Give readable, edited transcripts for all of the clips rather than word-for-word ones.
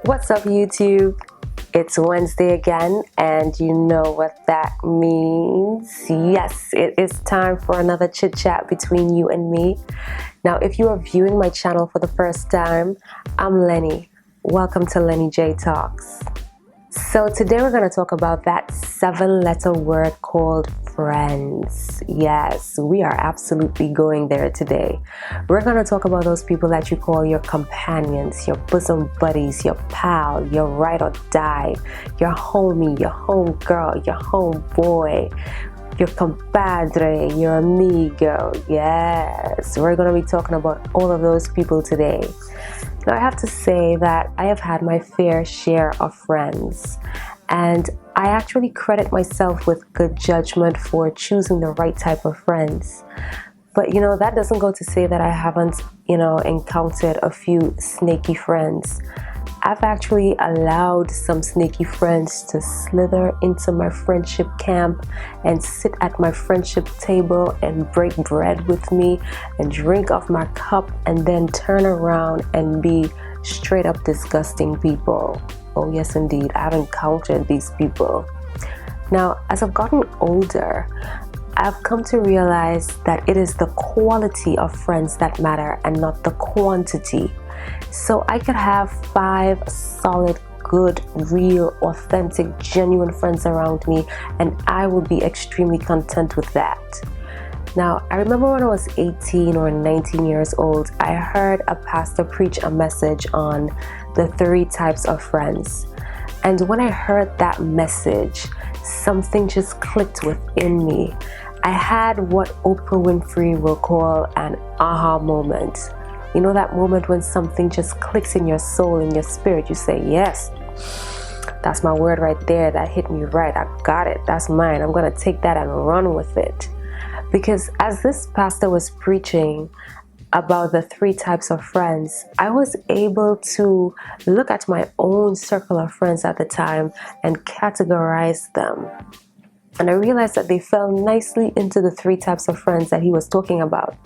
What's up, YouTube? It's Wednesday again, and you know what that means. Yes, it is time for another chit chat between you and me. Now, if you are viewing my channel for the first time, I'm Lenny. Welcome to LeniJay Talks. So today we're going to talk about that 7-letter word called friends. Yes, we are absolutely going there today. We're going to talk about those people that you call your companions, your bosom buddies, your pal, your ride or die, your homie, your home girl, your homeboy, your compadre, your amigo. Yes, we're going to be talking about all of those people today. Now, I have to say that I have had my fair share of friends, and I actually credit myself with good judgment for choosing the right type of friends. But that doesn't go to say that I haven't, encountered a few snaky friends. I've actually allowed some snaky friends to slither into my friendship camp and sit at my friendship table and break bread with me and drink off my cup and then turn around and be straight up disgusting people. Oh yes, indeed, I've encountered these people. Now, as I've gotten older, I've come to realize that it is the quality of friends that matter and not the quantity. So I could have 5 solid, good, real, authentic, genuine friends around me, and I would be extremely content with that. Now, I remember when I was 18 or 19 years old, I heard a pastor preach a message on the 3 types of friends. And when I heard that message, something just clicked within me. I had what Oprah Winfrey will call an aha moment. You know, that moment when something just clicks in your soul, in your spirit. You say, yes, that's my word right there. That hit me right. I got it. That's mine. I'm going to take that and run with it. Because as this pastor was preaching about the 3 types of friends, I was able to look at my own circle of friends at the time and categorize them. And I realized that they fell nicely into the 3 types of friends that he was talking about.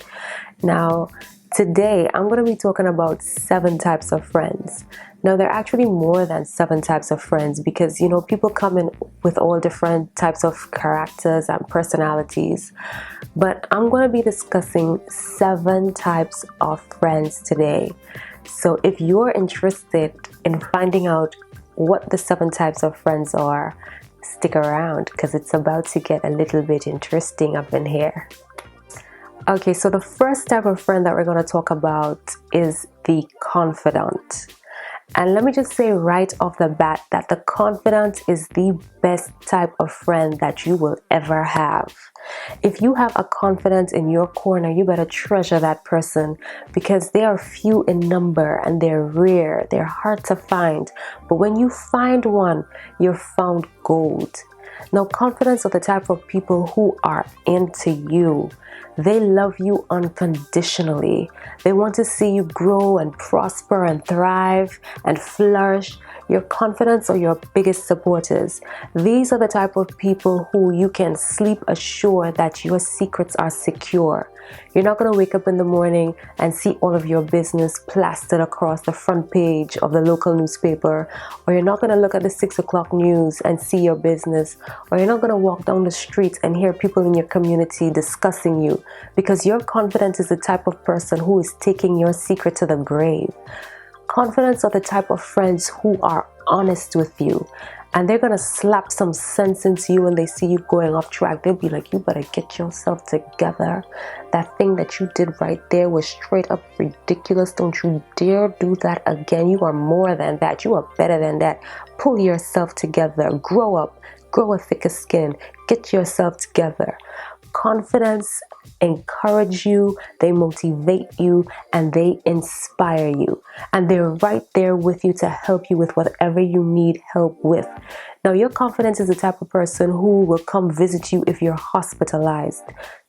Now, today, I'm going to be talking about 7 types of friends. Now, there are actually more than 7 types of friends because, people come in with all different types of characters and personalities. But I'm going to be discussing 7 types of friends today. So if you're interested in finding out what the 7 types of friends are, stick around because it's about to get a little bit interesting up in here. Okay, so the first type of friend that we're going to talk about is the confidant. And let me just say right off the bat that the confidant is the best type of friend that you will ever have. If you have a confidant in your corner, you better treasure that person because they are few in number and they're rare. They're hard to find. But when you find one, you're found gold. Now, confidants are the type of people who are into you. They love you unconditionally. They want to see you grow and prosper and thrive and flourish. Your confidants are your biggest supporters. These are the type of people who you can sleep assured that your secrets are secure. You're not going to wake up in the morning and see all of your business plastered across the front page of the local newspaper, or you're not going to look at the 6 o'clock news and see your business, or you're not going to walk down the street and hear people in your community discussing you, because your confidence is the type of person who is taking your secret to the grave. Confidents are the type of friends who are honest with you. And they're going to slap some sense into you when they see you going off track. They'll be like, you better get yourself together. That thing that you did right there was straight up ridiculous. Don't you dare do that again. You are more than that. You are better than that. Pull yourself together. Grow up. Grow a thicker skin. Get yourself together. Confidence encourage you, they motivate you, and they inspire you. And they're right there with you to help you with whatever you need help with. Now, your confidence is the type of person who will come visit you if you're hospitalized.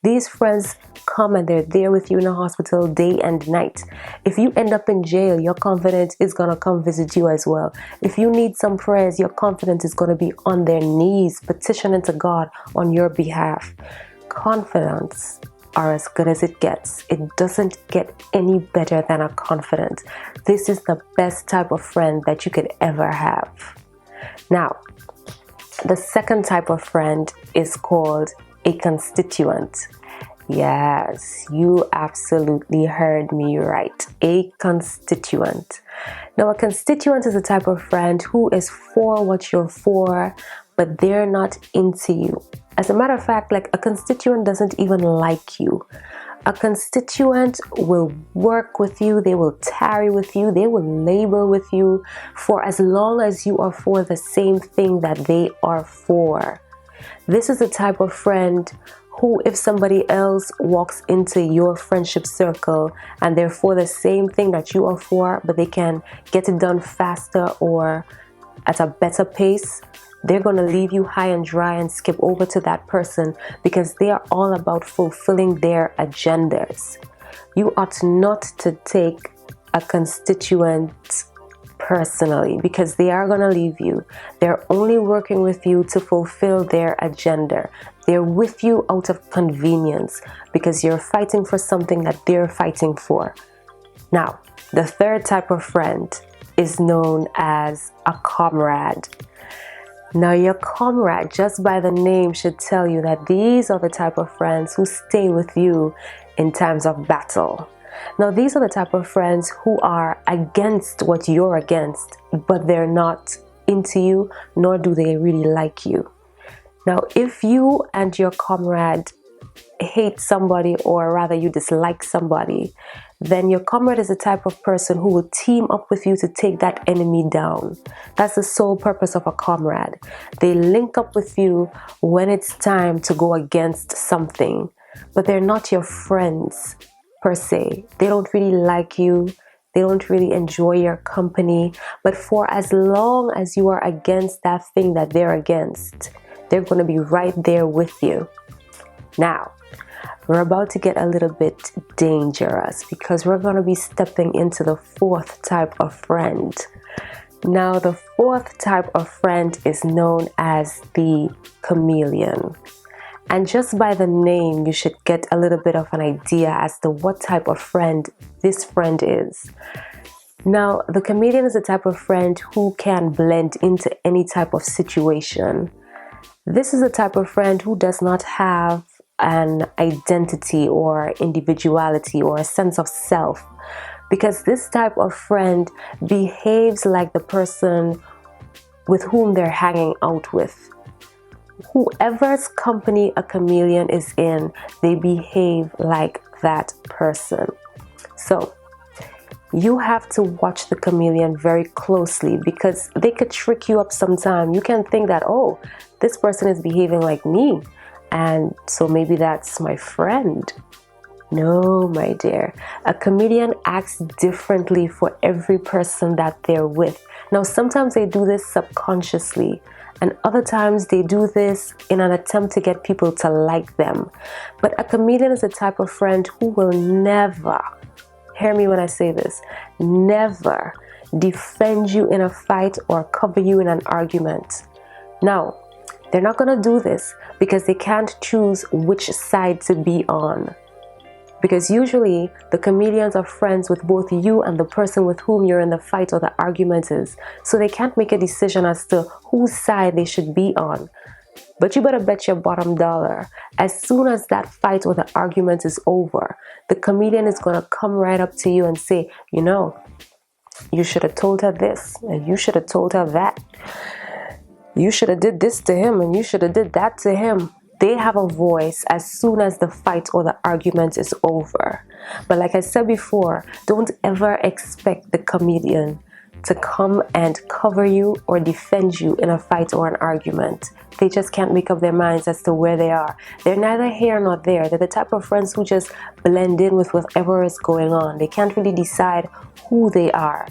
These friends come and they're there with you in the hospital day and night. If you end up in jail, your confidence is going to come visit you as well. If you need some prayers, your confidence is going to be on their knees petitioning to God on your behalf. Confidants are as good as it gets. It doesn't get any better than a confidant. This is the best type of friend that you could ever have. Now, the second type of friend is called a constituent. Yes, you absolutely heard me right. A constituent. Now, a constituent is a type of friend who is for what you're for, but they're not into you. As a matter of fact, like, a constituent doesn't even like you. A constituent will work with you, they will tarry with you, they will labor with you for as long as you are for the same thing that they are for. This is the type of friend who, if somebody else walks into your friendship circle and they're for the same thing that you are for, but they can get it done faster or at a better pace, they're going to leave you high and dry and skip over to that person because they are all about fulfilling their agendas. You ought not to take a constituent personally because they are going to leave you. They're only working with you to fulfill their agenda. They're with you out of convenience because you're fighting for something that they're fighting for. Now, the third type of friend is known as a comrade. Now, your comrade, just by the name, should tell you that these are the type of friends who stay with you in times of battle. Now, these are the type of friends who are against what you're against, but they're not into you, nor do they really like you. Now, if you and your comrade hate somebody, or rather you dislike somebody, then your comrade is the type of person who will team up with you to take that enemy down. That's the sole purpose of a comrade. They link up with you when it's time to go against something, but they're not your friends per se. They don't really like you. They don't really enjoy your company. But for as long as you are against that thing that they're against, they're going to be right there with you. Now, we're about to get a little bit dangerous because we're going to be stepping into the fourth type of friend. Now, the fourth type of friend is known as the chameleon. And just by the name, you should get a little bit of an idea as to what type of friend this friend is. Now, the chameleon is a type of friend who can blend into any type of situation. This is a type of friend who does not have an identity or individuality or a sense of self, because this type of friend behaves like the person with whom they're hanging out with. Whoever's company a chameleon is in, they behave like that person. So you have to watch the chameleon very closely because they could trick you up sometime. You can think that, oh, this person is behaving like me, and so maybe that's my friend. No, my dear. A chameleon acts differently for every person that they're with. Now, sometimes they do this subconsciously, and other times they do this in an attempt to get people to like them. But a chameleon is a type of friend who will never, hear me when I say this, never defend you in a fight or cover you in an argument. Now, they're not going to do this because they can't choose which side to be on. Because usually the chameleons are friends with both you and the person with whom you're in the fight or the argument is. So they can't make a decision as to whose side they should be on. But you better bet your bottom dollar, as soon as that fight or the argument is over, the chameleon is going to come right up to you and say, you know, you should have told her this and you should have told her that. You should have did this to him and you should have did that to him. They have a voice as soon as the fight or the argument is over. But like I said before, don't ever expect the chameleon to come and cover you or defend you in a fight or an argument. They just can't make up their minds as to where they are. They're neither here nor there. They're the type of friends who just blend in with whatever is going on. They can't really decide who they are.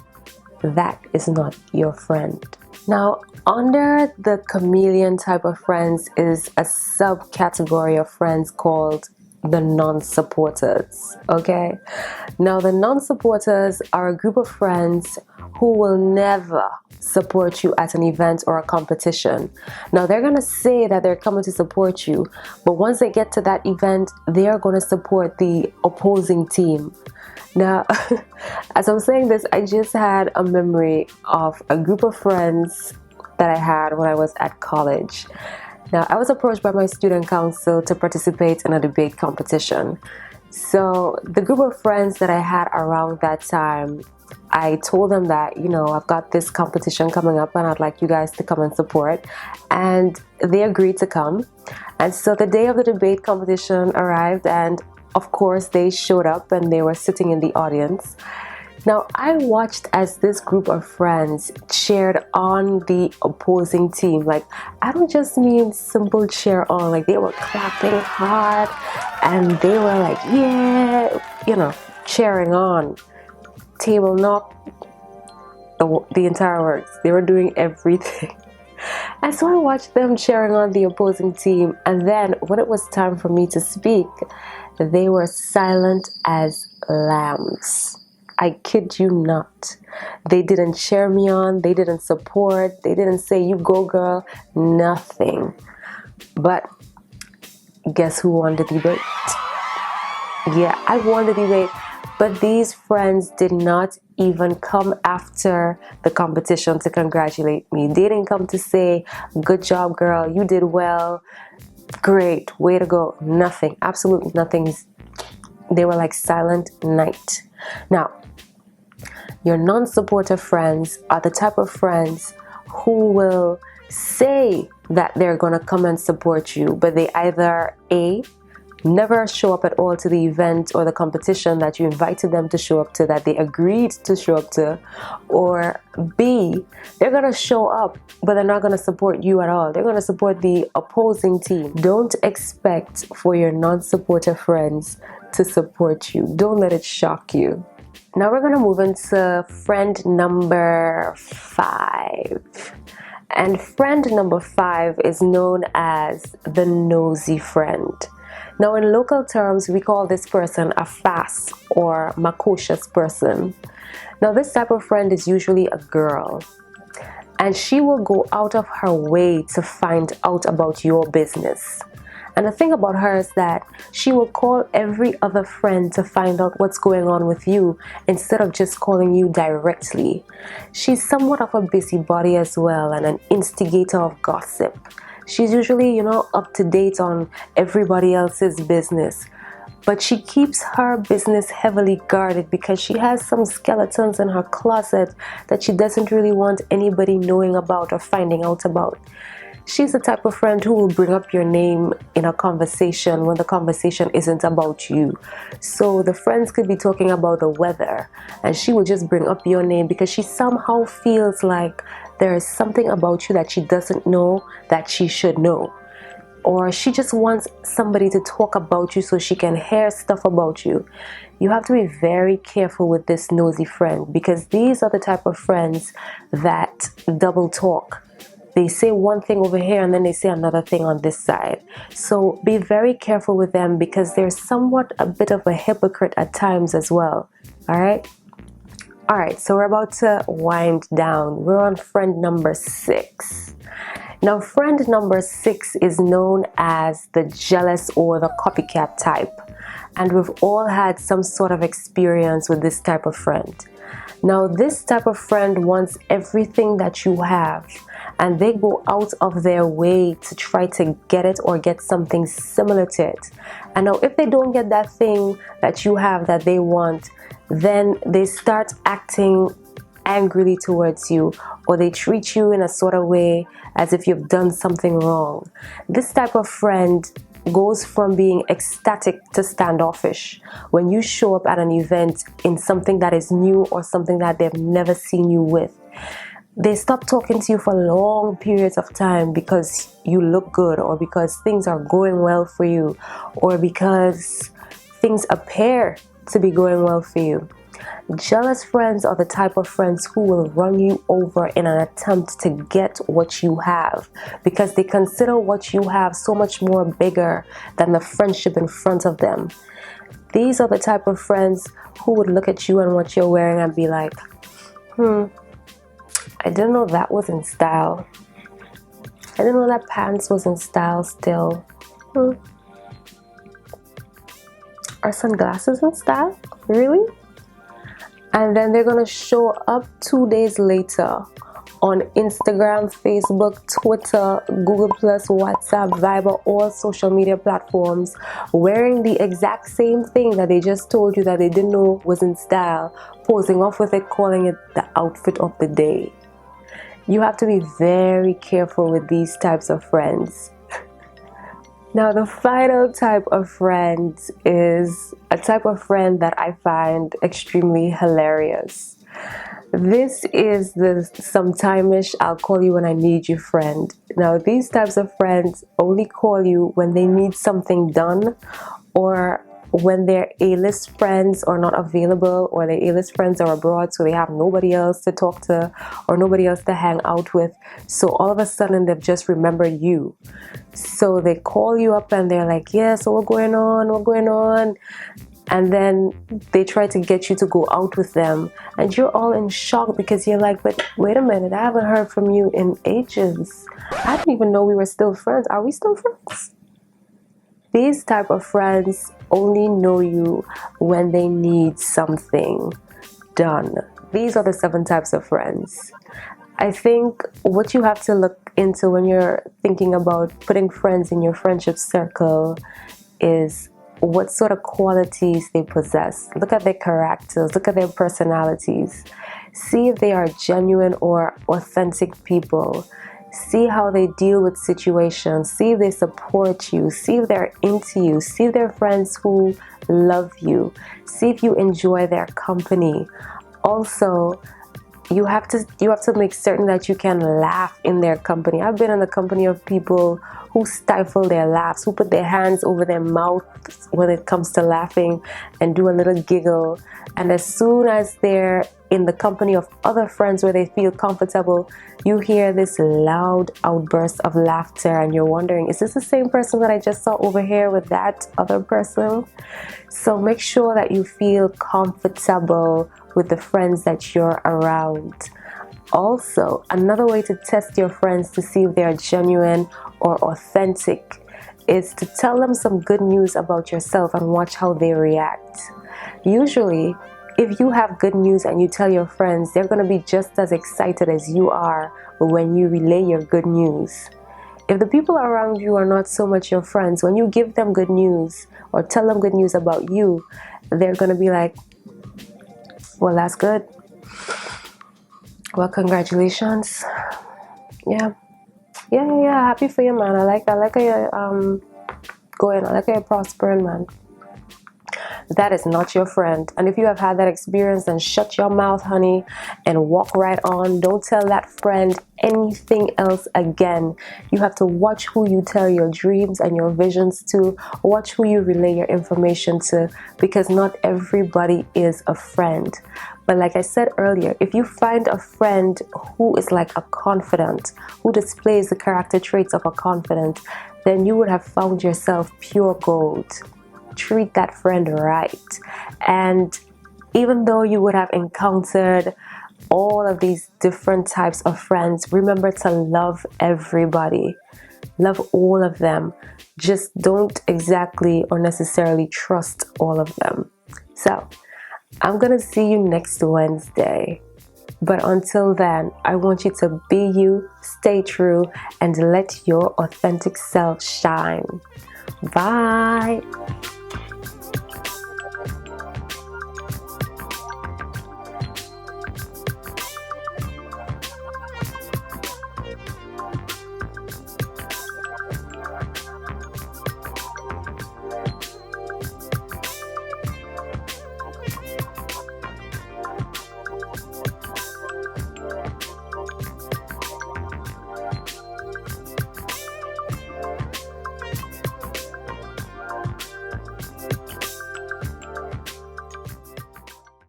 That is not your friend. Now, under the chameleon type of friends is a subcategory of friends called the non-supporters. Okay? Now, the non-supporters are a group of friends who will never support you at an event or a competition. Now they're going to say that they're coming to support you, but once they get to that event, they are going to support the opposing team. Now, as I'm saying this, I just had a memory of a group of friends that I had when I was at college. Now, I was approached by my student council to participate in a debate competition. So the group of friends that I had around that time, I told them that, I've got this competition coming up and I'd like you guys to come and support. And they agreed to come. And so the day of the debate competition arrived, and of course they showed up and they were sitting in the audience. Now, I watched as this group of friends cheered on the opposing team. Like, I don't just mean simple cheer on, like they were clapping hard and they were like, yeah, cheering on. Table knock, the entire works. They were doing everything. And so I watched them cheering on the opposing team. And then when it was time for me to speak, they were silent as lambs. I kid you not. They didn't cheer me on. They didn't support. They didn't say, you go girl. Nothing. But guess who won the debate? Yeah, I won the debate. But these friends did not even come after the competition to congratulate me. They didn't come to say, good job girl, you did well. Great, way to go. Nothing, absolutely nothing. They were like silent night. Now, your non-supporter friends are the type of friends who will say that they're going to come and support you, but they either A, never show up at all to the event or the competition that you invited them to show up to, that they agreed to show up to, or B, they're going to show up, but they're not going to support you at all. They're going to support the opposing team. Don't expect for your non-supporter friends to support you. Don't let it shock you. Now we're going to move into friend number 5. And friend number 5 is known as the nosy friend. Now in local terms, we call this person a fast or macocious person. Now this type of friend is usually a girl, and she will go out of her way to find out about your business. And the thing about her is that she will call every other friend to find out what's going on with you instead of just calling you directly. She's somewhat of a busybody as well, and an instigator of gossip. She's usually, up to date on everybody else's business. But she keeps her business heavily guarded because she has some skeletons in her closet that she doesn't really want anybody knowing about or finding out about. She's the type of friend who will bring up your name in a conversation when the conversation isn't about you. So the friends could be talking about the weather, and she will just bring up your name because she somehow feels like there is something about you that she doesn't know that she should know. Or she just wants somebody to talk about you so she can hear stuff about you. You have to be very careful with this nosy friend, because these are the type of friends that double talk. They say one thing over here and then they say another thing on this side. So be very careful with them, because they're somewhat a bit of a hypocrite at times as well. Alright, so we're about to wind down. We're on friend number 6. Now friend number 6 is known as the jealous or the copycat type. And we've all had some sort of experience with this type of friend. Now this type of friend wants everything that you have, and they go out of their way to try to get it or get something similar to it. And now if they don't get that thing that you have that they want, then they start acting angrily towards you, or they treat you in a sort of way as if you've done something wrong. This type of friend goes from being ecstatic to standoffish when you show up at an event in something that is new or something that they've never seen you with. They stop talking to you for long periods of time because you look good, or because things are going well for you, or because things appear to be going well for you. Jealous friends are the type of friends who will run you over in an attempt to get what you have, because they consider what you have so much more bigger than the friendship in front of them. These are the type of friends who would look at you and what you're wearing and be like, I didn't know that was in style. I didn't know that pants was in style still. Are sunglasses in style? Really? And then they're gonna show up 2 days later on Instagram, Facebook, Twitter, Google Plus, WhatsApp, Viber, all social media platforms, wearing the exact same thing that they just told you that they didn't know was in style, posing off with it, calling it the outfit of the day. You have to be very careful with these types of friends. Now, the final type of friend is a type of friend that I find extremely hilarious. This is the sometime-ish I'll call you when I need you friend. Now, these types of friends only call you when they need something done, or when their A-list friends are not available, or their A-list friends are abroad, so they have nobody else to talk to or nobody else to hang out with. So all of a sudden they've just remembered you. So they call you up and they're like, yeah, so what's going on? And then they try to get you to go out with them, and you're all in shock because you're like, but wait a minute, I haven't heard from you in ages. I didn't even know we were still friends. Are we still friends? These type of friends only know you when they need something done. These are the 7 types of friends. I think what you have to look into when you're thinking about putting friends in your friendship circle is what sort of qualities they possess. Look at their characters, look at their personalities. See if they are genuine or authentic people. See how they deal with situations. See if they support you. See if they're into you. See if they're friends who love you. See if you enjoy their company. Also, you have to make certain that you can laugh in their company. I've been in the company of people who stifle their laughs, who put their hands over their mouth when it comes to laughing and do a little giggle. And as soon as they're in the company of other friends where they feel comfortable, you hear this loud outburst of laughter, and you're wondering, is this the same person that I just saw over here with that other person? So make sure that you feel comfortable with the friends that you're around. Also, another way to test your friends to see if they are genuine or authentic is to tell them some good news about yourself and watch how they react. Usually, if you have good news and you tell your friends, they're going to be just as excited as you are when you relay your good news. If the people around you are not so much your friends, when you give them good news or tell them good news about you, they're going to be like, well, that's good. Well, congratulations. Yeah. Happy for you, man. I like how you're going. I like how you're prospering, man. That is not your friend. And if you have had that experience, then shut your mouth, honey, and walk right on. Don't tell that friend anything else again. You have to watch who you tell your dreams and your visions to. Watch who you relay your information to, because not everybody is a friend. But like I said earlier, if you find a friend who is like a confidant, who displays the character traits of a confidant, then you would have found yourself pure gold. Treat that friend right. And even though you would have encountered all of these different types of friends, remember to love everybody. Love all of them. Just don't exactly or necessarily trust all of them. So, I'm going to see you next Wednesday. But until then, I want you to be you, stay true, and let your authentic self shine. Bye.